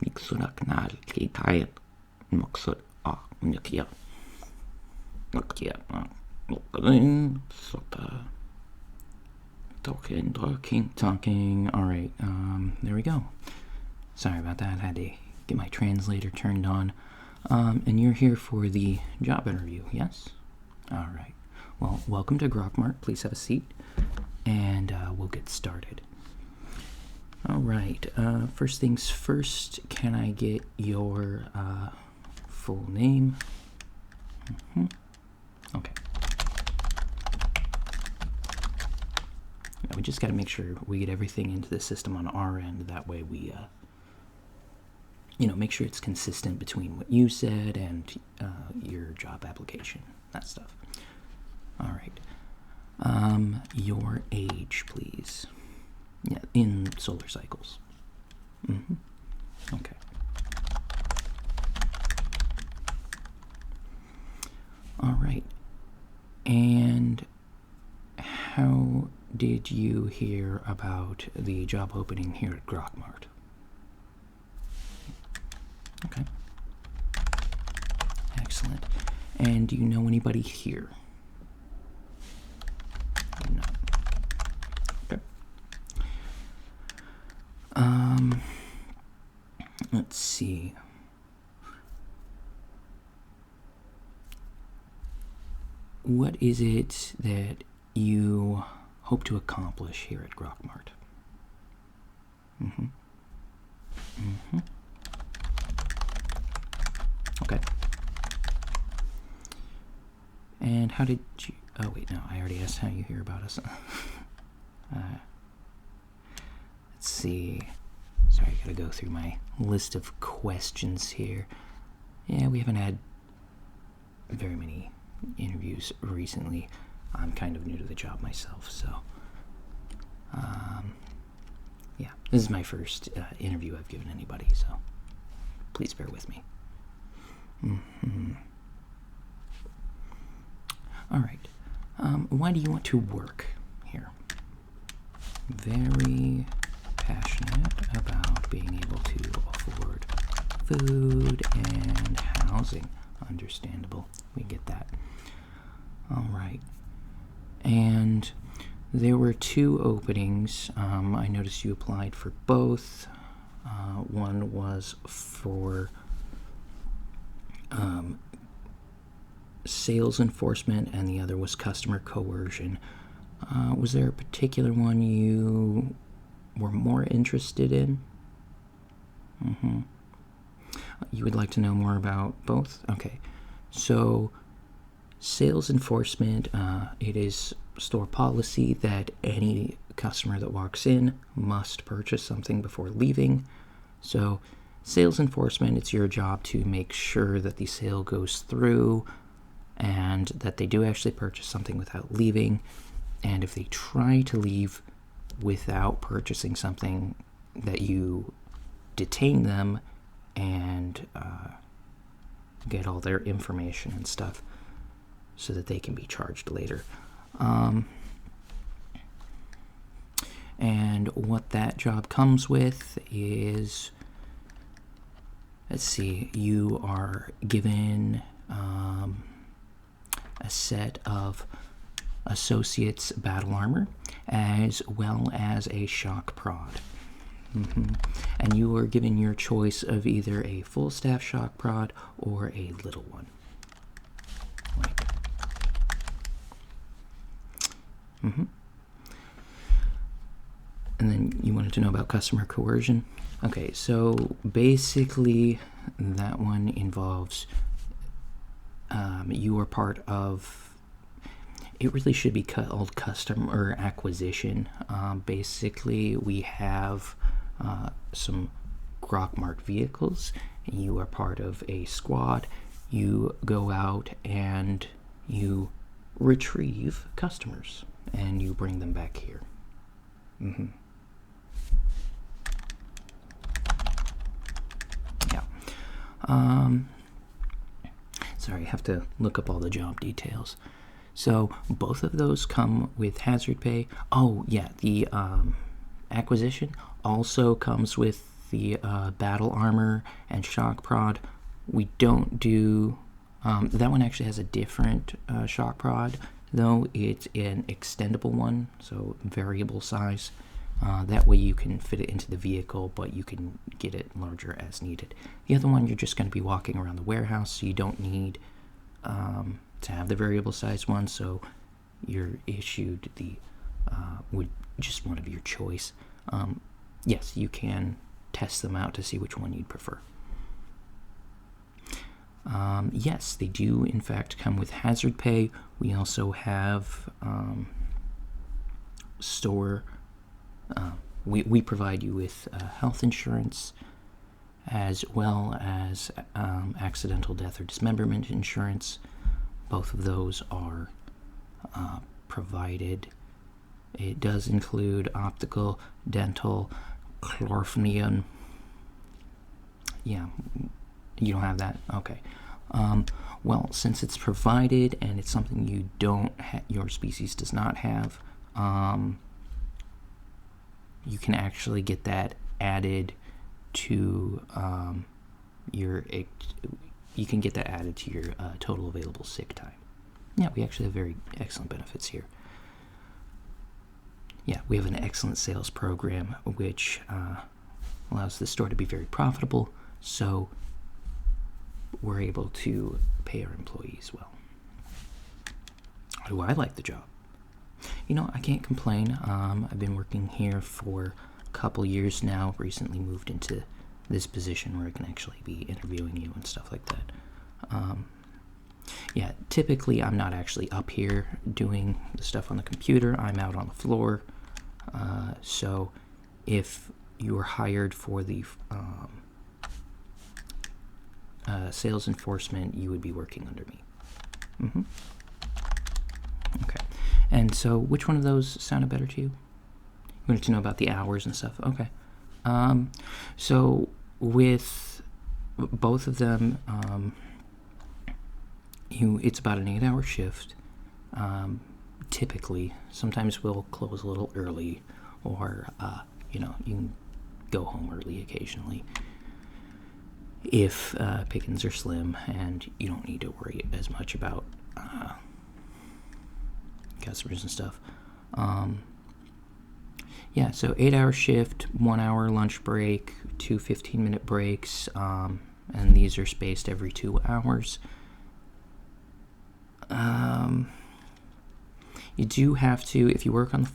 miksunak nal kitayet maksud nyakia nyakia nyakia sota talking. All right, there we go. Sorry about that. I had to get my translator turned on. And you're here for the job interview, yes? All right. Well, welcome to Grokmart. Please have a seat, and we'll get started. All right. First things first, can I get your full name? Okay. We just got to make sure we get everything into the system on our end. That way we, make sure it's consistent between what you said and your job application, that stuff. All right. Your age, please. Yeah, in solar cycles. Okay. All right. And how did you hear about the job opening here at Grokmart? Okay. Excellent. And do you know anybody here? No. Okay. Let's see. What is it that you hope to accomplish here at Grokmart? Okay. And how did you... Oh, wait, no, I already asked how you hear about us. Let's see. Sorry, I gotta go through my list of questions here. Yeah, we haven't had very many interviews recently. I'm kind of new to the job myself, so... yeah, this is my first interview I've given anybody, so please bear with me. All right. Why do you want to work here? Very passionate about being able to afford food and housing. Understandable. We get that. All right. And there were 2 openings. I noticed you applied for both. One was for sales enforcement, and the other was customer coercion. Was there a particular one you were more interested in? You would like to know more about both? Okay. So, sales enforcement, it is store policy that any customer that walks in must purchase something before leaving. So, sales enforcement, it's your job to make sure that the sale goes through and that they do actually purchase something without leaving. And if they try to leave without purchasing something, that you detain them and get all their information and stuff so that they can be charged later. And what that job comes with is, let's see, you are given a set of Associates battle armor as well as a shock prod. And you are given your choice of either a full staff shock prod or a little one. Right. And then you wanted to know about customer coercion. Okay, so basically that one involves you are part of, it really should be called customer acquisition. Basically, we have some Grokmart vehicles. You are part of a squad. You go out and you retrieve customers and you bring them back here. Yeah. Sorry, I have to look up all the job details. So both of those come with hazard pay. Oh, yeah, the acquisition also comes with the battle armor and shock prod. We don't do that one. Actually has a different shock prod, though. It's an extendable one, so variable size. That way you can fit it into the vehicle, but you can get it larger as needed. The other one, you're just going to be walking around the warehouse, so you don't need to have the variable size one, so you're issued the with just one of your choice. Yes, you can test them out to see which one you'd prefer. Yes, they do in fact come with hazard pay. We also have store. We provide you with health insurance, as well as accidental death or dismemberment insurance. Both of those are provided. It does include optical, dental, chlorphenium. Yeah, you don't have that? Okay. Well, since it's provided and it's something you don't your species does not have, you can actually get that added to your total available sick time. Yeah, we actually have very excellent benefits here. Yeah, we have an excellent sales program which allows the store to be very profitable, so we're able to pay our employees well. Do I like the job? You know, I can't complain. I've been working here for a couple years now. Recently moved into this position where I can actually be interviewing you and stuff like that. Yeah, typically I'm not actually up here doing the stuff on the computer. I'm out on the floor. So if you were hired for the sales enforcement, you would be working under me. Okay. And so which one of those sounded better to you? You wanted to know about the hours and stuff? Okay. So with both of them, it's about an 8-hour shift. Typically, sometimes we'll close a little early, or you can go home early occasionally if pickings are slim and you don't need to worry as much about customers and stuff. Yeah, so 8-hour shift, 1 hour lunch break, 2 15-minute breaks, and these are spaced every 2 hours. You do have to, if you work on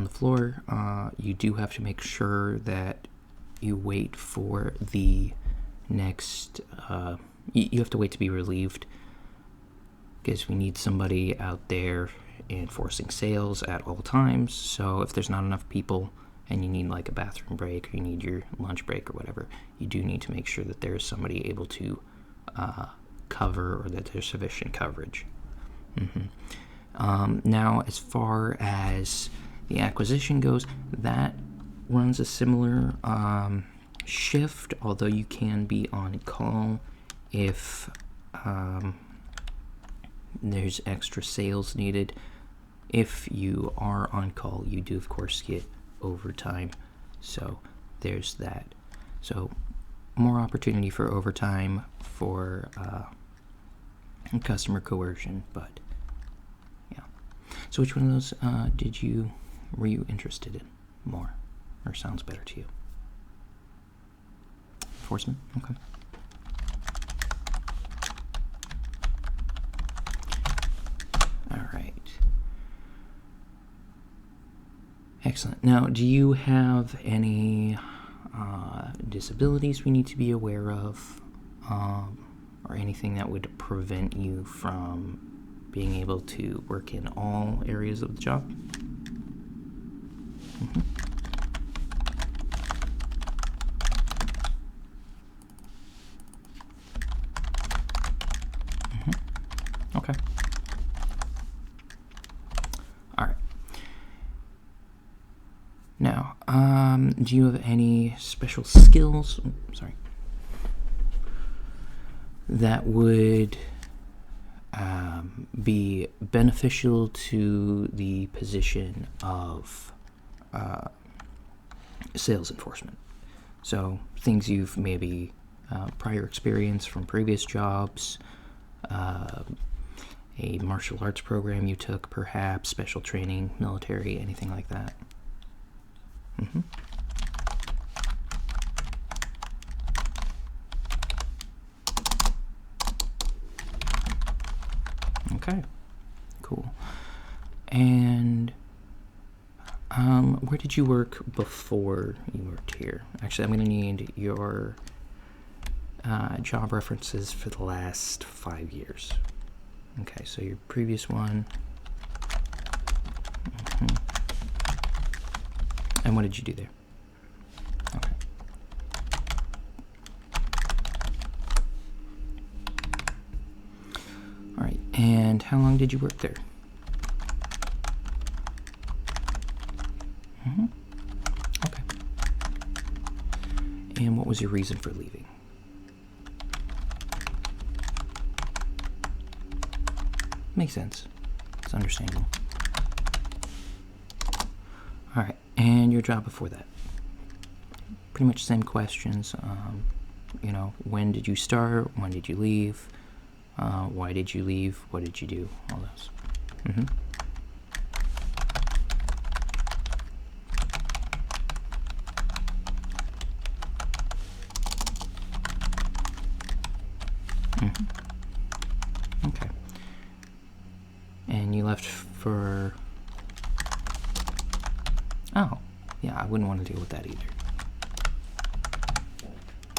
the floor, you do have to make sure that you wait for the next. You have to wait to be relieved, because we need somebody out there enforcing sales at all times. So if there's not enough people and you need like a bathroom break, or you need your lunch break or whatever, you do need to make sure that there's somebody able to cover, or that there's sufficient coverage. Now, as far as the acquisition goes, that runs a similar shift, although you can be on call if there's extra sales needed. If you are on call, you do of course get overtime, so there's that. So more opportunity for overtime, for customer coercion, but yeah. So which one of those were you interested in more, or sounds better to you? Enforcement? Okay. All right. Excellent. Now, do you have any disabilities we need to be aware of, or anything that would prevent you from being able to work in all areas of the job? Okay. All right. Now, do you have any special skills? That would be beneficial to the position of sales enforcement. So things you've maybe prior experience from previous jobs, a martial arts program you took, perhaps special training, military, anything like that. Okay, cool. And where did you work before you worked here? Actually, I'm going to need your job references for the last 5 years. Okay, so your previous one. And what did you do there? Okay. All right, and how long did you work there? Okay. And what was your reason for leaving? Makes sense. It's understandable. All right, and your job before that? Pretty much same questions. You know, when did you start? When did you leave? Why did you leave? What did you do? All those. Okay. And you left for... Oh, yeah, I wouldn't want to deal with that either.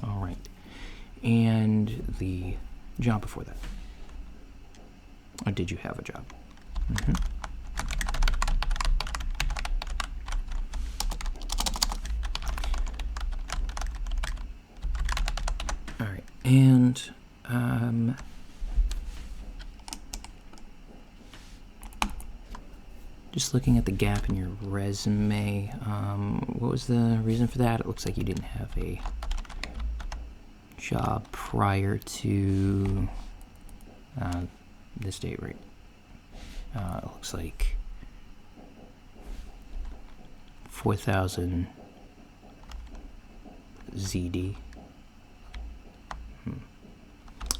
All right. And the job before that? Or did you have a job? All right. And just looking at the gap in your resume, what was the reason for that? It looks like you didn't have a job prior to this date, right? It looks like 4,000 ZD.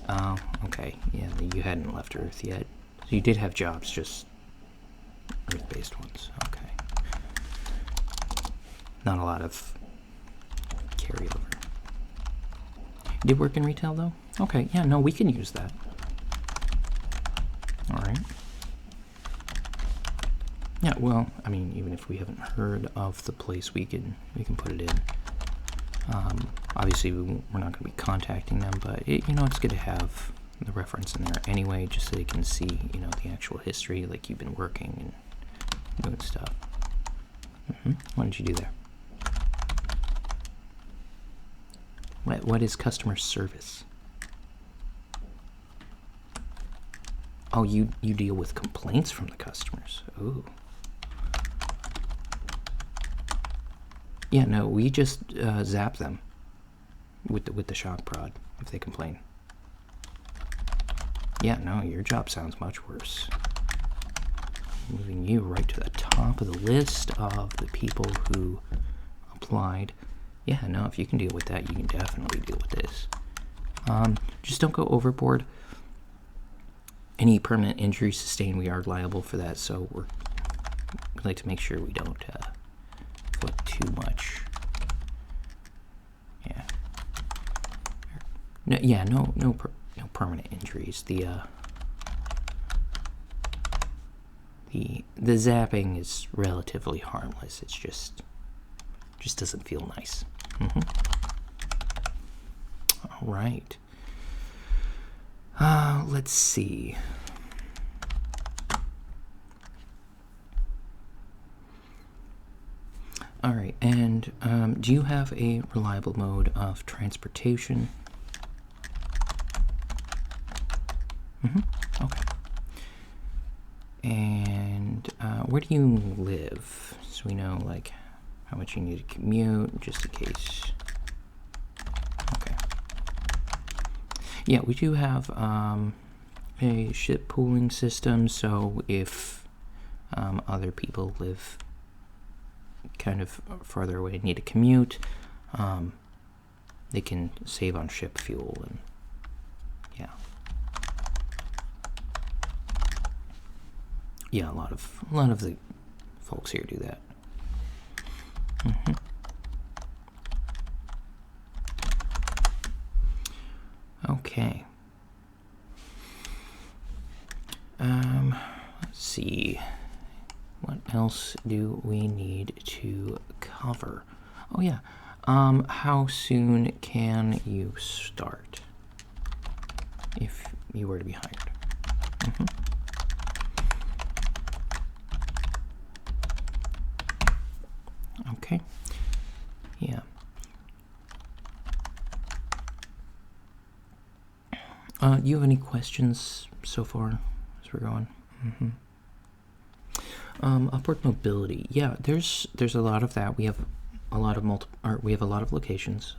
Oh, okay. Yeah, you hadn't left Earth yet. So you did have jobs, just Earth-based ones. Okay. Not a lot of carryover. You did work in retail, though? Okay, yeah, no, we can use that. All right. Yeah, well, I mean, even if we haven't heard of the place, we can put it in. Obviously, we're not going to be contacting them, but you know, it's good to have the reference in there anyway, just so they can see, you know, the actual history, like you've been working and doing stuff. What did you do there? What is customer service? Oh, you deal with complaints from the customers. Ooh. Yeah, no, we just zap them with the shock prod if they complain. Yeah, no, your job sounds much worse. Moving you right to the top of the list of the people who applied. Yeah, no, if you can deal with that, you can definitely deal with this. Just don't go overboard. Any permanent injury sustained, we are liable for that, so we like to make sure we don't put too much. Yeah. No, yeah, no permanent injuries. The zapping is relatively harmless. It's just doesn't feel nice. All right. Let's see. All right, and do you have a reliable mode of transportation? Okay. And where do you live? So we know, like, how much you need to commute, just in case. Okay. Yeah, we do have a ship pooling system, so if other people live kind of farther away and need to commute, they can save on ship fuel, and yeah, a lot of the folks here do that. Okay. Let's see. What else do we need to cover? Oh yeah. How soon can you start if you were to be hired? Okay. Yeah. Do you have any questions so far as we're going? Upward mobility. Yeah, there's a lot of that. We have a lot of locations.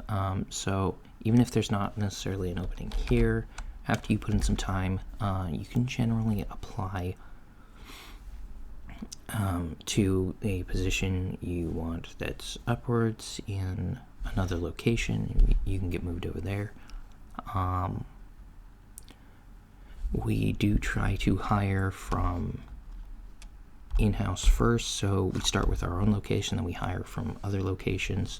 So even if there's not necessarily an opening here, after you put in some time, you can generally apply to a position you want that's upwards in another location. You can get moved over there. We do try to hire from in-house first, so we start with our own location, then we hire from other locations.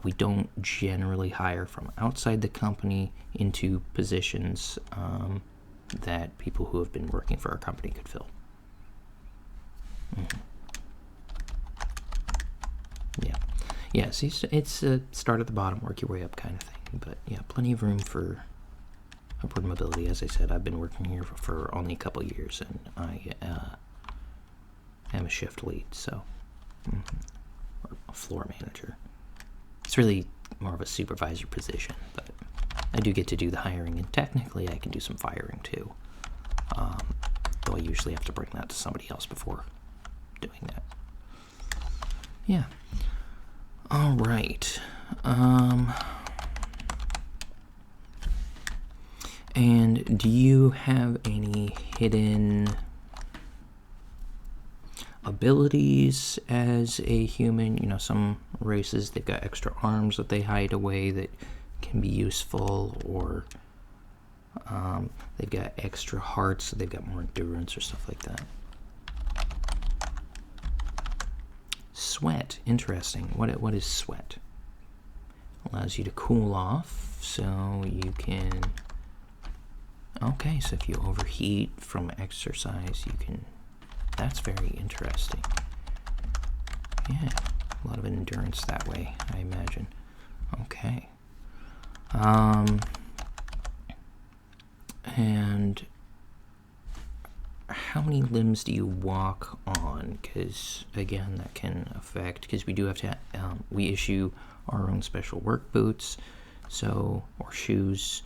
We don't generally hire from outside the company into positions that people who have been working for our company could fill. Yeah, so it's a start at the bottom, work your way up kind of thing, but yeah, plenty of room for upward mobility. As I said, I've been working here for only a couple years, and I am a shift lead, so or a floor manager. It's really more of a supervisor position, but I do get to do the hiring, and technically I can do some firing too. Though I usually have to bring that to somebody else before doing that. Yeah. All right. And do you have any hidden abilities as a human? You know, some races, they've got extra arms that they hide away that can be useful, or they've got extra hearts, so they've got more endurance or stuff like that. Sweat, interesting. What is sweat? Allows you to cool off, so you can... Okay, so if you overheat from exercise, you can... That's very interesting. Yeah, a lot of endurance that way, I imagine. Okay. And how many limbs do you walk on? Because, again, that can affect... Because we do have to... we issue our own special work boots, so... Or shoes...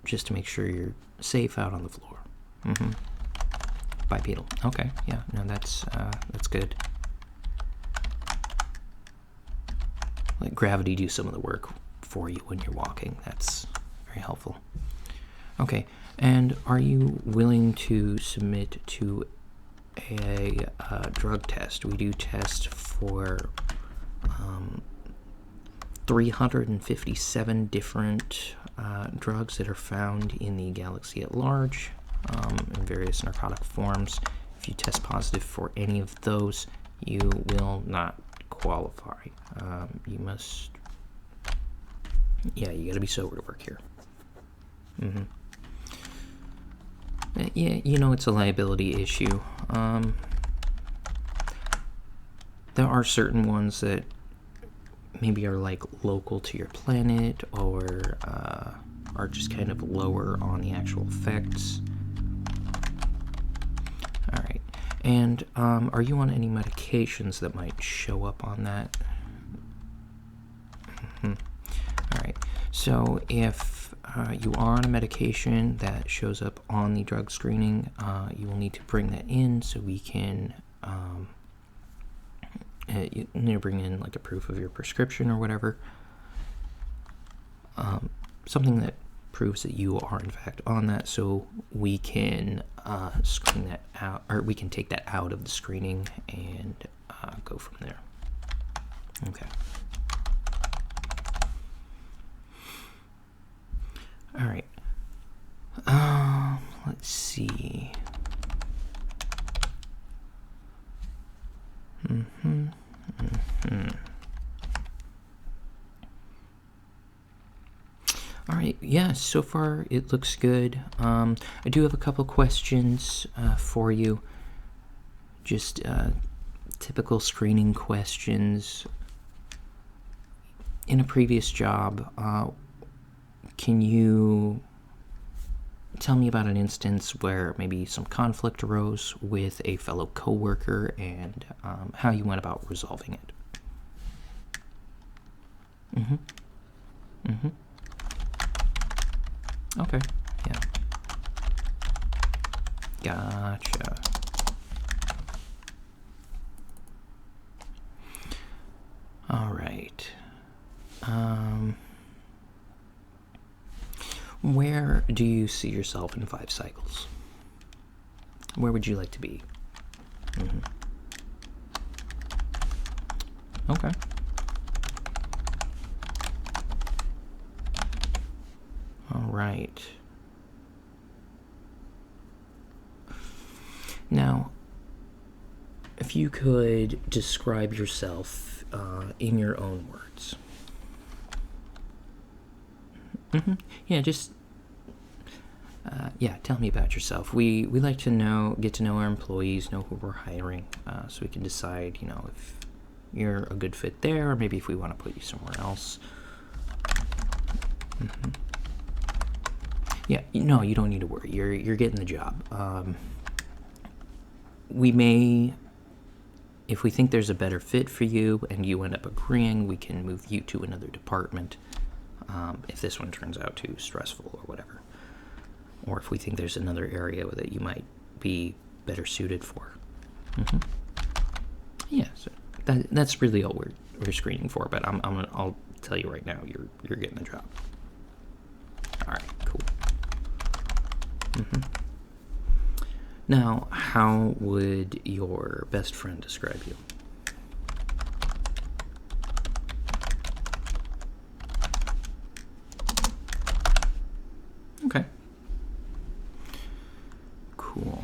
just to make sure you're safe out on the floor. Bipedal. Okay, yeah, no, that's good. Let gravity do some of the work for you when you're walking. That's very helpful. Okay, and are you willing to submit to a drug test? We do test for 357 different drugs that are found in the galaxy at large, in various narcotic forms. If you test positive for any of those, you will not qualify. You must... Yeah, you gotta be sober to work here. Yeah, you know, it's a liability issue. There are certain ones that maybe are like local to your planet, or are just kind of lower on the actual effects. All right, and are you on any medications that might show up on that? All right, so if you are on a medication that shows up on the drug screening, you will need to bring that in so we can you need to bring in like a proof of your prescription or whatever, something that proves that you are in fact on that, so we can screen that out, or we can take that out of the screening and go from there. Okay. All right. Let's see. All right, yeah, so far it looks good. I do have a couple questions for you. Just typical screening questions. In a previous job, can you tell me about an instance where maybe some conflict arose with a fellow coworker and how you went about resolving it? Okay, yeah. Gotcha. All right. Where do you see yourself in 5 cycles? Where would you like to be? Okay. All right. Now, if you could describe yourself in your own words. Yeah, just tell me about yourself. We like to get to know our employees, know who we're hiring, so we can decide, if you're a good fit there, or maybe if we want to put you somewhere else. Yeah, no, you don't need to worry. You're getting the job. We may, if we think there's a better fit for you and you end up agreeing, we can move you to another department if this one turns out too stressful or whatever. Or if we think there's another area that you might be better suited for. Yeah, so that's really all we're screening for. But I'll tell you right now, you're getting the job. All right, cool. Now, how would your best friend describe you? Okay. Cool.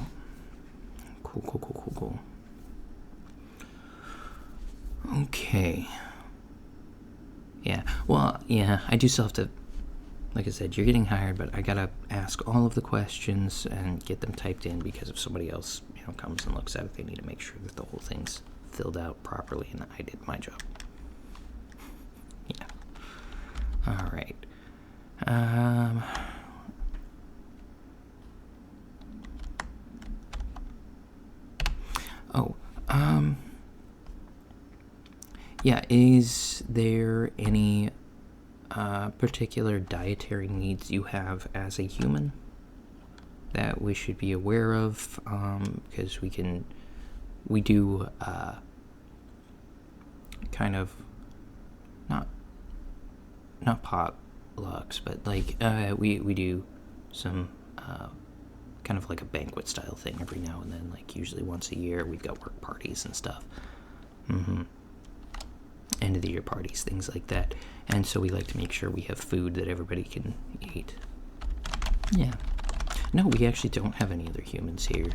Okay. Yeah. Well, yeah, I do still have to, like I said, you're getting hired, but I gotta ask all of the questions and get them typed in because if somebody else, comes and looks at it, they need to make sure that the whole thing's filled out properly and I did my job. Yeah. All right. Yeah, is there any particular dietary needs you have as a human that we should be aware of? Because we do kind of not potlucks, but like we do some kind of like a banquet style thing every now and then. Like usually once a year, we've got work parties and stuff. End of the year parties, things like that. And so we like to make sure we have food that everybody can eat. Yeah. No, we actually don't have any other humans here.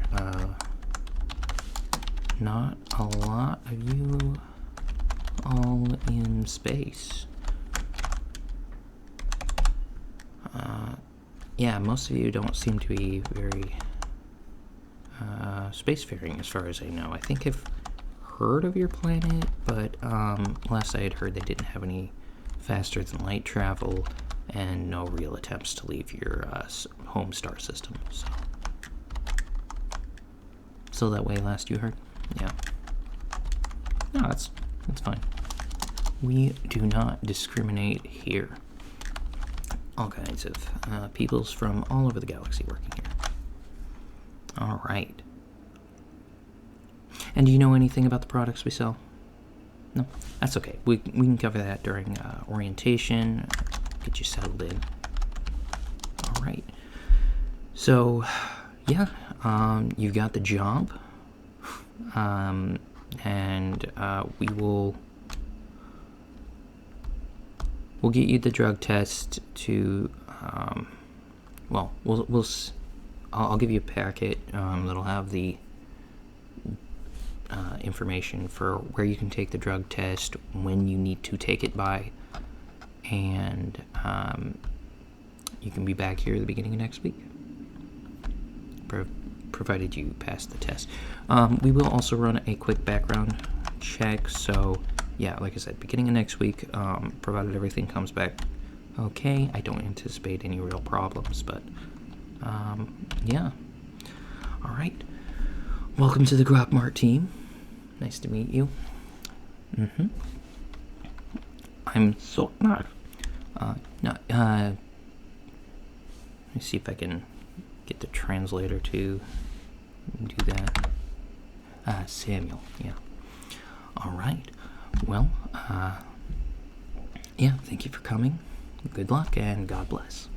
Not a lot of you all in space. Yeah, most of you don't seem to be very spacefaring as far as I know. I think I've heard of your planet, but last I had heard they didn't have any faster than light travel and no real attempts to leave your home star system. So that way last you heard? Yeah. No, that's fine. We do not discriminate here. All kinds of peoples from all over the galaxy working here. All right. And do you know anything about the products we sell? No? That's okay. We can cover that during orientation, get you settled in. All right. So, yeah, you got the job. And we'll get you the drug test to well, I'll give you a packet that'll have the information for where you can take the drug test, when you need to take it by, and you can be back here at the beginning of next week, provided you pass the test. We will also run a quick background check, so yeah, like I said, beginning of next week, provided everything comes back okay. I don't anticipate any real problems, but yeah. All right. Welcome to the Grok Mart team. Nice to meet you. I'm so not. Let me see if I can get the translator to do that. Samuel. Yeah. All right. Well, yeah. Thank you for coming. Good luck and God bless.